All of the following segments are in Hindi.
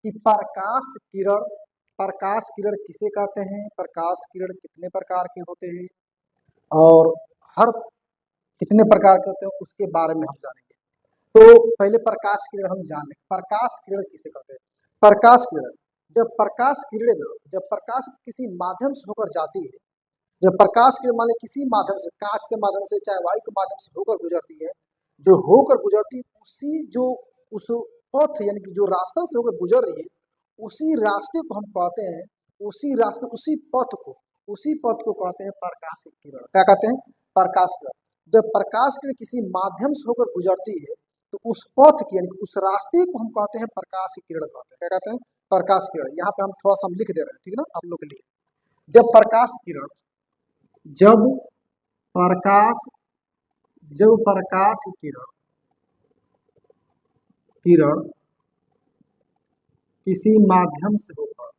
कि प्रकाश किरण किसे कहते हैं, प्रकाश किरण कितने प्रकार के होते हैं और हर कितने प्रकार के होते हैं उसके बारे में हम जानेंगे। तो पहले प्रकाश किरण हम जान लें, प्रकाश किरण किसे कहते हैं। प्रकाश किरण, जब प्रकाश किसी माध्यम से होकर जाती है, जब प्रकाश किरण मान किसी माध्यम से, कांच से माध्यम से चाहे वायु के माध्यम से होकर गुजरती है, जो होकर गुजरती उसी जो उस पथ यानी कि जो रास्ता से होकर गुजर रही है उसी रास्ते को हम कहते हैं, उसी पथ को कहते हैं प्रकाश किरण। क्या कहते हैं? प्रकाश किरण। जब प्रकाश किरण किसी माध्यम से होकर गुजरती है तो उस पथ की यानी उस रास्ते को हम कहते हैं प्रकाश किरण कहते हैं। क्या कहते हैं? प्रकाश किरण। यहाँ पे हम थोड़ा सा लिख दे रहे हैं, ठीक है ना, आप लोग के लिए। जब प्रकाश किरण जब प्रकाश किरण किसी माध्यम से होकर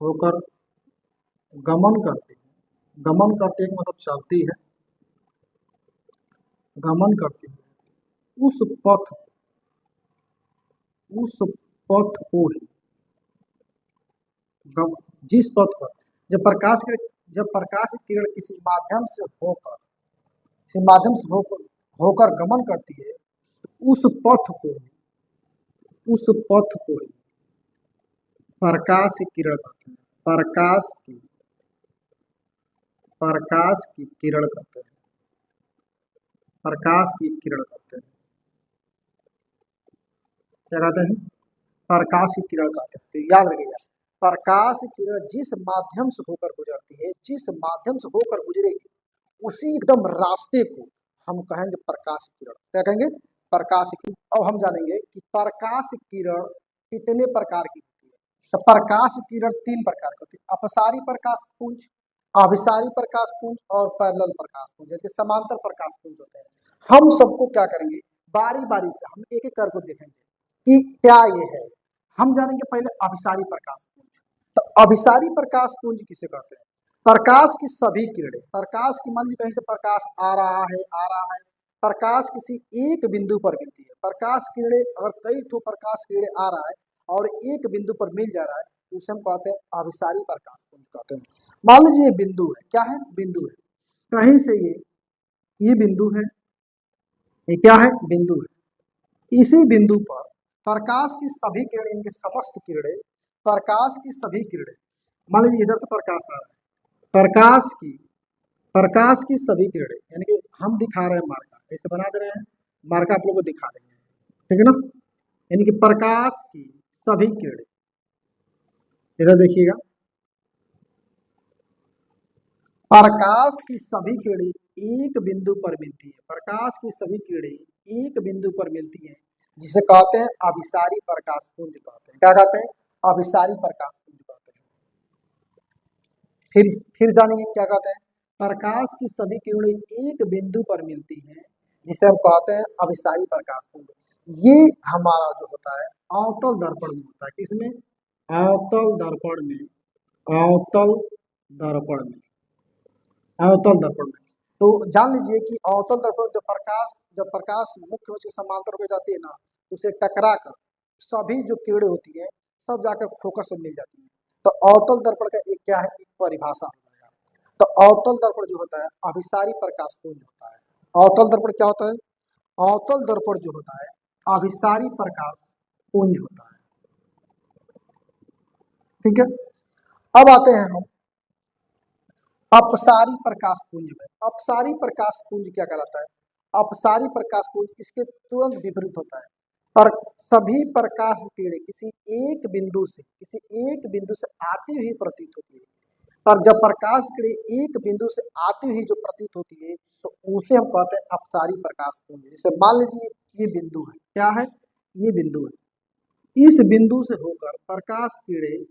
होकर गमन करती है मतलब चलती है, गमन करती है उस पथ को ही जिस पथ पर जब प्रकाश किरण किसी माध्यम से होकर गमन करती है तो उस पथ को ही प्रकाश किरण कहते हैं। प्रकाश की किरण कहते हैं। क्या कहते हैं? प्रकाश की किरण कहते हैं। तो याद रखिएगा, प्रकाश किरण जिस माध्यम से होकर गुजरती है, जिस माध्यम से होकर गुजरेगी उसी एकदम रास्ते को हम कहेंगे प्रकाश किरण। क्या कहेंगे? प्रकाश किरण। अब हम जानेंगे कि प्रकाश किरण कितने प्रकार की होती है। तो प्रकाश किरण 3 प्रकार की होती है, अपसारी प्रकाश पुंज, अभिसारी प्रकाश पुंज और पैरेलल प्रकाश पुंज, जैसे समांतर प्रकाश पुंज होते हैं। हम सबको क्या करेंगे, बारी बारी से हम एक एक करके देखेंगे कि क्या ये है। हम जानेंगे पहले अभिसारी प्रकाश पुंज। तो अभिसारी प्रकाश पुंज किसे कहते हैं? प्रकाश की सभी किरणें, प्रकाश की मान लीजिए कहीं से प्रकाश आ रहा है, प्रकाश किसी एक बिंदु पर मिलती है। प्रकाश किरणें अगर कई ठो प्रकाश किरणें आ रहा है और एक बिंदु पर मिल जा रहा है तो उसे हम कहते हैं अभिसारी प्रकाश पुंज कहते हैं। मान लीजिए ये बिंदु है, क्या है? बिंदु है, कहीं से ये बिंदु है, ये क्या है? बिंदु है। इसी बिंदु पर प्रकाश की सभी किरणें, इनके समस्त किरणें, मान लीजिए इधर से प्रकाश आ रहा है, प्रकाश की सभी किरणें, यानी कि हम दिखा रहे हैं मार्का, ऐसे बना दे रहे हैं मार्का, आप लोग को दिखा देंगे, ठीक है ना। यानी कि प्रकाश की सभी किरणें, इधर देखिएगा, प्रकाश की सभी किरणें एक बिंदु पर मिलती है। प्रकाश की सभी किरणें एक बिंदु पर मिलती हैं, जिसे कहते हैं अभिसारी प्रकाश पुंज कहते हैं। क्या कहते हैं? अभिसारी प्रकाश पुंज कहते हैं। फिर जानिए क्या कहते हैं। प्रकाश की सभी किरणें एक बिंदु पर मिलती हैं, जिसे हम कहते हैं अभिसारी प्रकाश पुंज। ये हमारा जो होता है अवतल दर्पण में होता है। किसमें? अवतल दर्पण में। तो जान लीजिए कि अवतल दर्पण जब प्रकाश मुख्य अक्ष के समांतर हो जाती है ना, उसे टकरा कर सभी जो किरणें होती है सब जाकर फोकस में मिल जाती है। तो अवतल दर्पण का एक क्या है, एक परिभाषा हो जाएगा। तो अवतल दर्पण जो होता है अभिसारी प्रकाश पुंज होता है। अवतल दर्पण क्या होता है? अवतल दर्पण जो होता है अभिसारी प्रकाश पुंज होता है। ठीक है, अब आते हैं हम अपसारी प्रकाश पुंज में। अपसारी प्रकाश पुंज क्या कहलाता है? अपसारी प्रकाश पुंज इसके तुरंत विपरीत होता है। पर सभी प्रकाश किरणें किसी एक बिंदु से आती हुई प्रतीत होती है। पर जब प्रकाश किरणें एक बिंदु से आती हुई जो प्रतीत होती है तो उसे हम कहते हैं अपसारी प्रकाश पुंज। जैसे मान लीजिए ये बिंदु है, क्या है? ये बिंदु है। इस बिंदु से होकर प्रकाश किरणें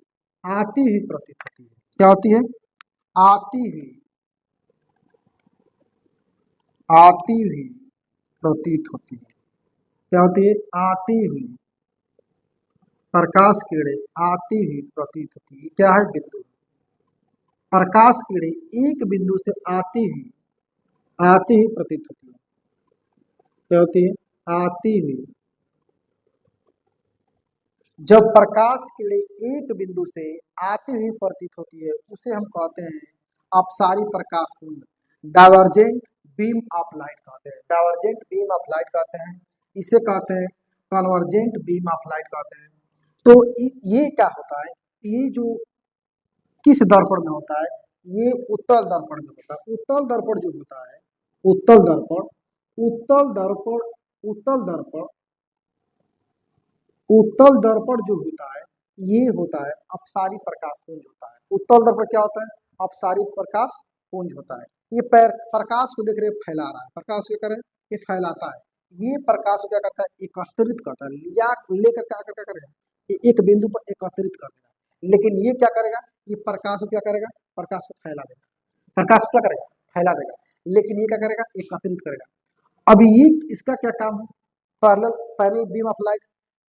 आती हुई प्रतीत होती है। क्या होती है? आती हुई प्रतीत होती है। क्या होती है? आती हुई, प्रकाश किरणें आती हुई प्रतीत होती है। क्या है? बिंदु। प्रकाश किरणें एक बिंदु से आती हुई प्रतीत होती है। क्या होती है? आती हुई। जब प्रकाश किरणें एक बिंदु से आती हुई प्रतीत होती है उसे हम कहते हैं अपसारी प्रकाश पुंज, डाइवर्जेंट बीम ऑफ लाइट कहते हैं। डाइवर्जेंट बीम ऑफ लाइट कहते हैं, इसे कहते हैं कन्वर्जेंट बीम ऑफ लाइट कहते हैं। तो ये क्या होता है, ये जो किस दर्पण में होता है, ये उत्तल दर्पण में होता है। उत्तल दर्पण जो होता है, उत्तल दर्पण उत्तल दर्पण उत्तल दर्पण उत्तल दर्पण जो होता है ये होता है अपसारी प्रकाश पुंज होता है। उत्तल दर्पण क्या होता है? अपसारी प्रकाश पुंज होता है। ये प्रकाश को देख रहे फैला रहा है, प्रकाश क्या करे, ये फैलाता है। ये प्रकाश को क्या करता है? एकत्रित करता है, या लेकर क्या करेगा, ये एक बिंदु पर एकत्रित कर देगा। लेकिन ये क्या करेगा, ये प्रकाश को क्या करेगा, प्रकाश को फैला देगा। प्रकाश क्या करेगा? फैला देगा। लेकिन ये क्या करेगा? एकत्रित करेगा। अभी ये इसका क्या काम है? Parallel parallel beam of light.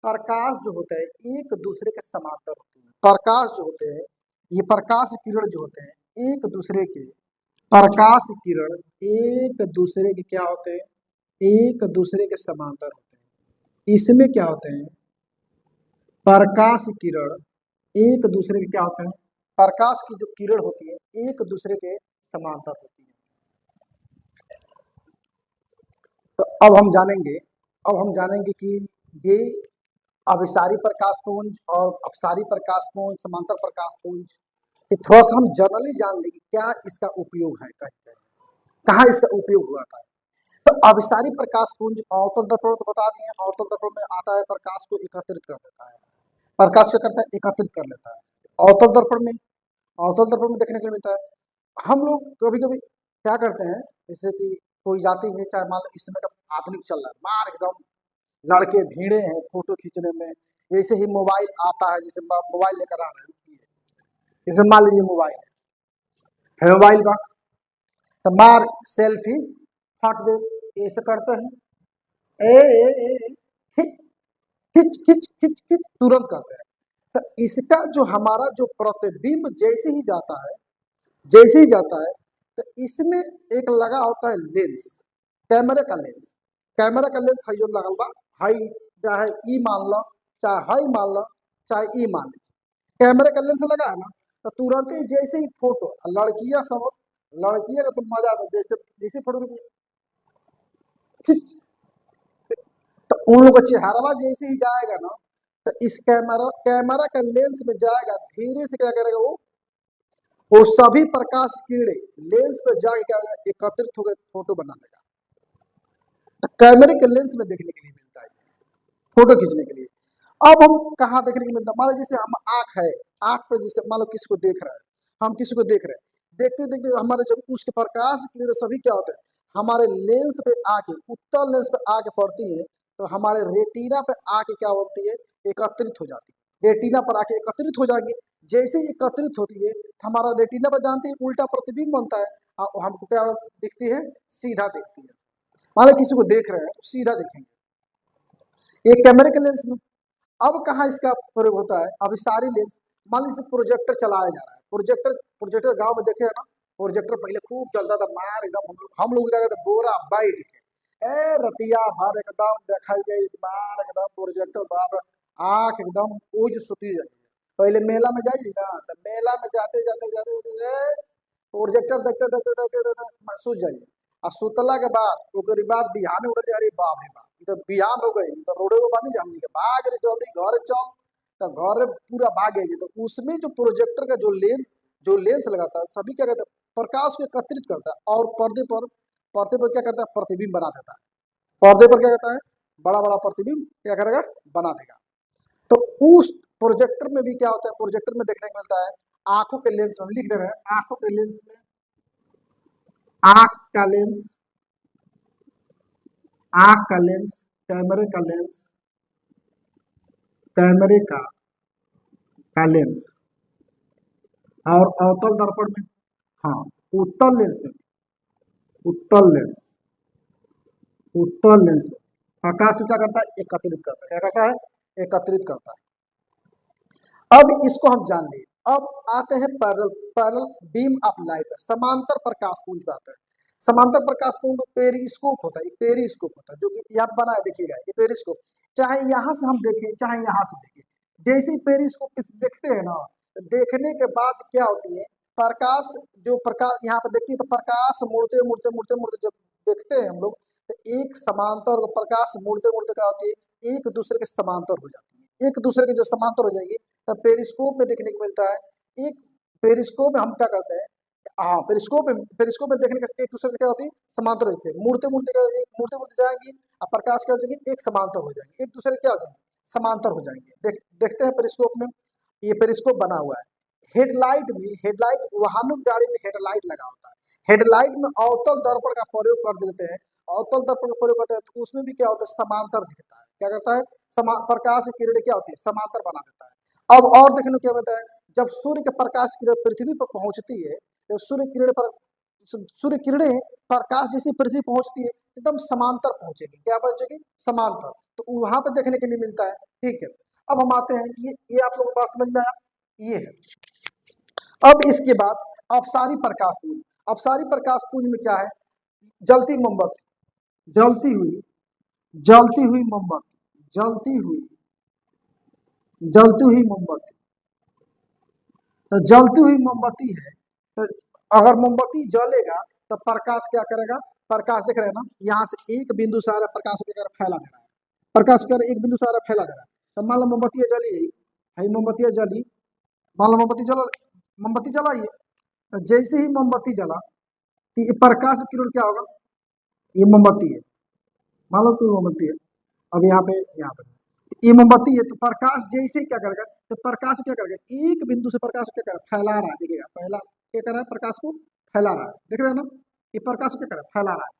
प्रकाश जो होता है एक दूसरे के समांतर होते हैं। प्रकाश जो होते हैं, ये प्रकाश किरण जो होते हैं एक दूसरे के, प्रकाश किरण एक दूसरे के क्या होते हैं? एक दूसरे के समांतर होते हैं। इसमें क्या होते हैं? प्रकाश किरण एक दूसरे के क्या होते हैं? प्रकाश की जो किरण होती है एक दूसरे के समांतर होती है। तो अब हम जानेंगे कि ये अभिसारी प्रकाश पुंज और अपसारी प्रकाश पुंज, समांतर प्रकाश पुंज, ये थोड़ा सा हम जनरली जान लेंगे क्या इसका उपयोग है, कहाँ इसका उपयोग हुआ था। तो अभिसारी प्रकाश पुंज अवतल दर्पण तो बता दिए, अवतल दर्पण में आता है प्रकाश को एकत्रित कर देता है। प्रकाश क्या करता है? एकत्रित कर लेता है। अवतल दर्पण में देखने को मिलता है। हम लोग कभी कभी क्या करते हैं, जैसे कि कोई जाती है, चाहे मान लो इस समय का आधुनिक चल रहा है, मार एकदम लड़के भीड़े हैं फोटो खींचने में। जैसे ही मोबाइल आता है, जैसे मोबाइल लेकर आ रहे हैं, जैसे मान लीजिए मोबाइल है मोबाइल का, तो मार सेल्फी फट दे, ऐसे करते हैं, खिंच खिंच खिंच खिंच खिंच तुरंत करते हैं। तो इसका जो हमारा जो प्रतिबिंब जैसे ही जाता है तो इसमें एक लगा होता है लेंस, कैमरे का लेंस। कैमरा का लेंस है जो लगल बा, हाई चाहे ई मान लो, चाहे हाई मान लो, चाहे ई मान लीजिए, कैमरे का लेंस लगा है ना, तो तुरंत ही जैसे ही फोटो, लड़कियां का तो मजा आता है, जैसे जैसे फोटो खींच, तो उन लोग का चेहरा जैसे ही जाएगा ना, तो इस कैमरा का लेंस में जाएगा, धीरे से क्या करेगा वो सभी प्रकाश किरणें लेंस पे जाके क्या एकत्रित होकर फोटो बना देगा। तो कैमरे के लेंस में देखने के लिए मिलता है, फोटो खींचने के लिए। अब हम कहाँ देखने को मिलता है, मान लो जैसे हम आंख है, आंख पे जैसे मान लो किसी को देख रहा है, हम किसी को देख रहे हैं, देखते देखते हमारे जब उसके प्रकाश किरणें सभी क्या होते हैं, हमारे लेंस पे आके, उत्तल लेंस पे आके पड़ती है, तो हमारे रेटिना पे आके क्या होती है, एकत्रित हो जाती है। रेटिना पर आके एकत्रित हो जाएंगे। जैसे ही एकत्रित होती है तो हमारा रेटिना पर जानते हैं उल्टा प्रतिबिंब बनता है, हमको क्या दिखती है, सीधा दिखती है। मान लो किसी को देख रहे हैं तो सीधा देखेंगे एक कैमरे के लेंस में। अब कहाँ इसका प्रयोग होता है, अभी सारी लेंस, मान लीजिए प्रोजेक्टर चलाया जा रहा है, प्रोजेक्टर गांव में देखे है ना, प्रोजेक्टर पहले खूब चलता था, मार एकदम हम लोग क्या कहते बोरा बैठ के रतिया भर एकदम देखल जाए, मार एकदम प्रोजेक्टर बाप, आंख एकदम ओझ सुती जाए। पहले मेला में जाइए ना, तो मेला में जाते जाते जाते प्रोजेक्टर देखते देखते देखते देखते सूझ जाइए, और सुतला के बाद ओकरी बाद बिहान उठ जाए, अरे बाप रे बाप, ये तो बिहान हो गई, तो रोडे को बानी हमनी के भाग रे जल्दी घर चल, तो घर पूरा भागे। तो उसमें जो प्रोजेक्टर का जो लेंस लगाता है, सभी क्या कहते हैं, प्रकाश को एकत्रित करता है और पर्दे पर क्या करता है, प्रतिबिंब बना देता है। पर्दे पर क्या करता है, बड़ा बड़ा प्रतिबिंब क्या करेगा, बना देगा। तो उस प्रोजेक्टर में भी क्या होता है, प्रोजेक्टर में देखने को मिलता है आंखों के लेंस, हम लिख दे रहे हैं आंखों के लेंस में, आंख का लेंस, आंख का लेंस, कैमरे का लेंस, कैमरे का लेंस, और अवतल दर्पण में, हाँ उत्तल लेंस में, उत्तल लेंस, उत्तल लेंस में प्रकाश क्या करता है, एकत्रित करता है। क्या करता है, एकत्रित करता है। अब इसको हम जान लिए, अब आते हैं parallel parallel beam of light, समांतर प्रकाश पुंज पे आते हैं। समांतर प्रकाश पुंज पेरिस्कोप होता है, पेरिस्कोप होता है जो कि यहाँ बना है, देखिएगा ये पेरिस्कोप। चाहे यहाँ से हम देखें चाहे यहाँ से देखें, जैसे ही पेरिस्कोप देखते हैं ना, देखने के बाद क्या होती है, प्रकाश जो प्रकाश यहाँ पे देखिए तो प्रकाश मुड़ते मुड़ते मुड़ते मुड़ते जब देखते हैं हम लोग, तो एक समांतर प्रकाश मुड़ते मुड़ते क्या होती है, एक दूसरे के समांतर हो जाती है। एक दूसरे के जब समांतर हो जाएगी तब पेरिस्कोप में देखने को मिलता है। एक पेरिस्कोप में हम क्या करते हैं, हाँ पेरिस्कोप में देखने के एक दूसरे के क्या होती है, समांतर होते हैं। मुड़ते मुड़ते मुड़ते जाएंगी और प्रकाश क्या हो जाएगी, एक समांतर हो जाएंगे, एक दूसरे के क्या हो जाएंगे, समांतर हो जाएंगे। देखते हैं पेरिस्कोप में, ये पेरिस्कोप बना हुआ है। हेडलाइट वाहनों की गाड़ी में हेडलाइट लगा होता है। हेडलाइट में अवतल दर्पण का प्रयोग कर देते हैं, अवतल दर्पण का प्रयोग करते हैं तो उसमें भी क्या होता है, समांतर दिखता है। क्या करता है, प्रकाश की किरण क्या होती है, समांतर बना देता है। अब और देखने को क्या होता है, जब सूर्य के प्रकाश किरण पृथ्वी पर पहुंचती है, जब सूर्य किरणें प्रकाश जैसी पृथ्वी पहुंचती है एकदम समांतर पहुंचेगी, क्या पहुंचेगी, समांतर, तो वहां पे देखने के लिए मिलता है। ठीक है, अब हम आते हैं, ये आप लोगों को बात समझ में आया, ये है। अब इसके बाद अपसारी प्रकाश पुंज। अपसारी प्रकाश पुंज में क्या है, जलती मोमबत्ती, जलती हुई मोमबत्ती, जलती हुई मोमबत्ती। तो जलती हुई मोमबत्ती है, तो अगर मोमबत्ती जलेगा तो प्रकाश क्या करेगा, प्रकाश देख रहे हैं ना, यहाँ से एक बिंदु से आ रहा है, प्रकाश को क्या फैला दे रहा है, प्रकाश क्या एक बिंदु से आ रहा है, फैला दे रहा है। तो मान लो मोमबत्ती जली है, मोमबत्ती जली, मान लो मोमबत्ती जलाई है, तो जैसे ही मोमबत्ती जला, ये प्रकाश किरण क्या होगा, ये मोमबत्ती है, मान लो कोई मोमबत्ती है, अब यहाँ पे ये मोमबत्ती है, तो प्रकाश जैसे ही क्या करेगा, तो प्रकाश क्या करेगा, एक बिंदु से प्रकाश क्या करेगा, फैला रहा है, देखिएगा पहला क्या कर रहा है, प्रकाश को फैला रहा है, देख रहे हैं ना, ये प्रकाश को क्या कर रहा है, फैला रहा है।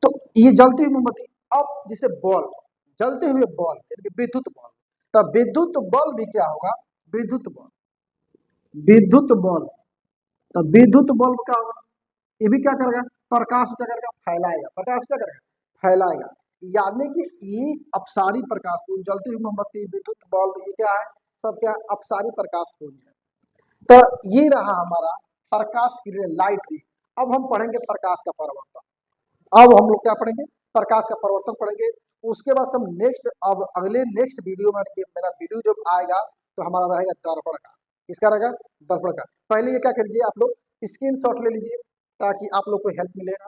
तो ये जलती हुई मोमबत्ती, अब जिसे बल्ब, जलते हुए बल्ब यानी कि विद्युत बल्ब, तब विद्युत बल्ब भी क्या होगा, विद्युत बल्ब, विद्युत बल्ब, तब विद्युत बल्ब क्या होगा, ये भी क्या करेगा, प्रकाश क्या करेगा, फैलाएगा, प्रकाश क्या करेगा, फैलाएगा। यानी कि ये अपसारी प्रकाश पुंज, जलती हुई मोमबत्ती, विद्युत बल्ब, ये क्या है, सब क्या अपसारी प्रकाश पुंज है। तो ये रहा हमारा प्रकाश की लाइट रे। अब हम पढ़ेंगे प्रकाश का परिवर्तन। अब हम लोग क्या पढ़ेंगे, प्रकाश का परिवर्तन पढ़ेंगे। उसके बाद हम नेक्स्ट, अब अगले नेक्स्ट वीडियो में मेरा वीडियो जब आएगा तो हमारा रहेगा दर्पण का। किसका रहेगा, दर्पण का। पहले ये क्या करिए, आप लोग स्क्रीनशॉट ले लीजिए ताकि आप लोग को हेल्प मिलेगा।